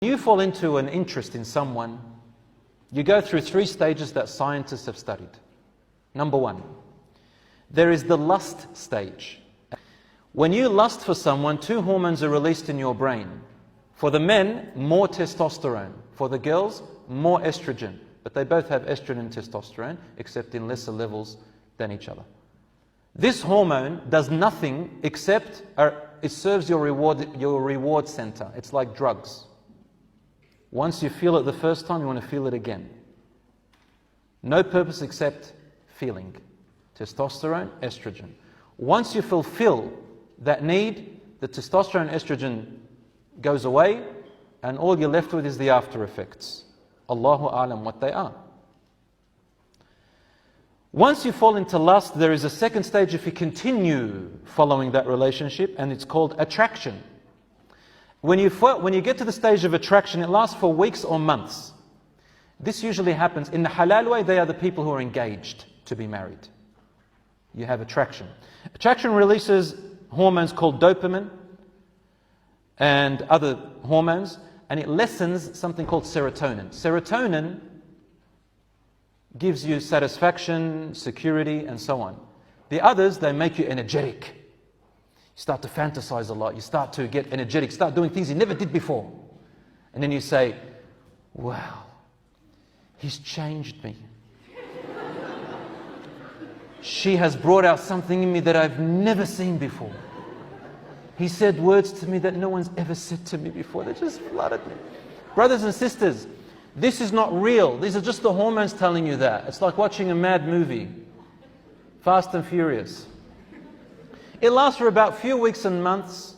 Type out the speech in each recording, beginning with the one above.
You fall into an interest in someone, you go through 3 stages that scientists have studied. Number 1, there is the lust stage. When you lust for someone, 2 hormones are released in your brain. For the men, more testosterone. For the girls, more estrogen. But they both have estrogen and testosterone, except in lesser levels than each other. This hormone does nothing except it serves your reward center. It's like drugs. Once you feel it the first time, you want to feel it again. No purpose except feeling. Testosterone, estrogen. Once you fulfill that need, the testosterone, estrogen goes away, and all you're left with is the after effects. Allahu A'lam what they are. Once you fall into lust, there is a second stage if you continue following that relationship, and it's called attraction. When you get to the stage of attraction, it lasts for weeks or months. This usually happens in the halal way. They are the people who are engaged to be married. You have attraction. Attraction releases hormones called dopamine and other hormones, and it lessens something called serotonin. Serotonin gives you satisfaction, security, and so on. The others, they make you energetic. You start to fantasize a lot. You start to get energetic, start doing things you never did before. And then you say, wow, he's changed me. She has brought out something in me that I've never seen before. He said words to me that no one's ever said to me before. They just flooded me. Brothers and sisters, this is not real. These are just the hormones telling you that. It's like watching a mad movie. Fast and Furious. It lasts for about a few weeks and months.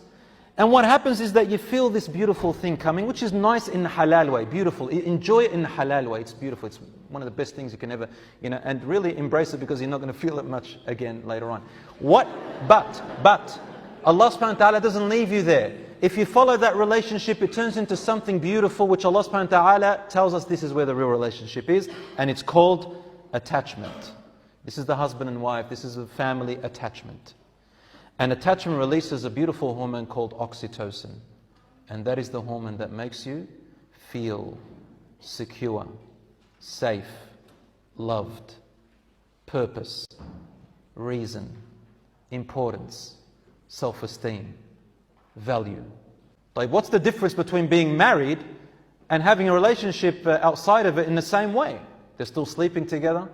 And what happens is that you feel this beautiful thing coming, which is nice in the halal way, beautiful. Enjoy it in the halal way. It's beautiful. It's one of the best things you can ever, and really embrace it, because you're not going to feel it much again later on. But Allah subhanahu wa ta'ala doesn't leave you there. If you follow that relationship, it turns into something beautiful, which Allah subhanahu wa ta'ala tells us this is where the real relationship is, and it's called attachment. This is the husband and wife. This is a family attachment. And attachment releases a beautiful hormone called oxytocin. And that is the hormone that makes you feel secure, safe, loved, purpose, reason, importance, self-esteem, value. Like, what's the difference between being married and having a relationship outside of it in the same way? They're still sleeping together.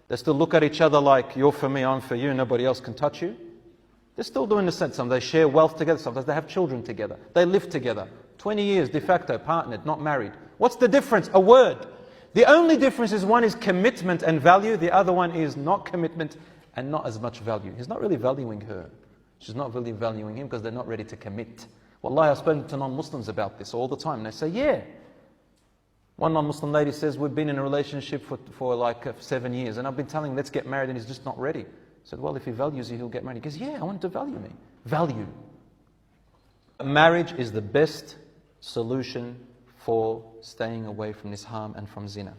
They still look at each other like, you're for me, I'm for you, nobody else can touch you. They're still doing the same. Sometimes they share wealth together. Sometimes they have children together. They live together. 20 years, de facto, partnered, not married. What's the difference? A word. The only difference is one is commitment and value. The other one is not commitment and not as much value. He's not really valuing her. She's not really valuing him because they're not ready to commit. Wallahi, I've spoken to non-Muslims about this all the time. And they say, yeah. One non-Muslim lady says, we've been in a relationship for like 7 years. And I've been telling him, let's get married, and he's just not ready. I said, well, if he values you, he'll get married. He goes, yeah, I want him to value me. Value. Marriage is the best solution for staying away from this harm and from zina.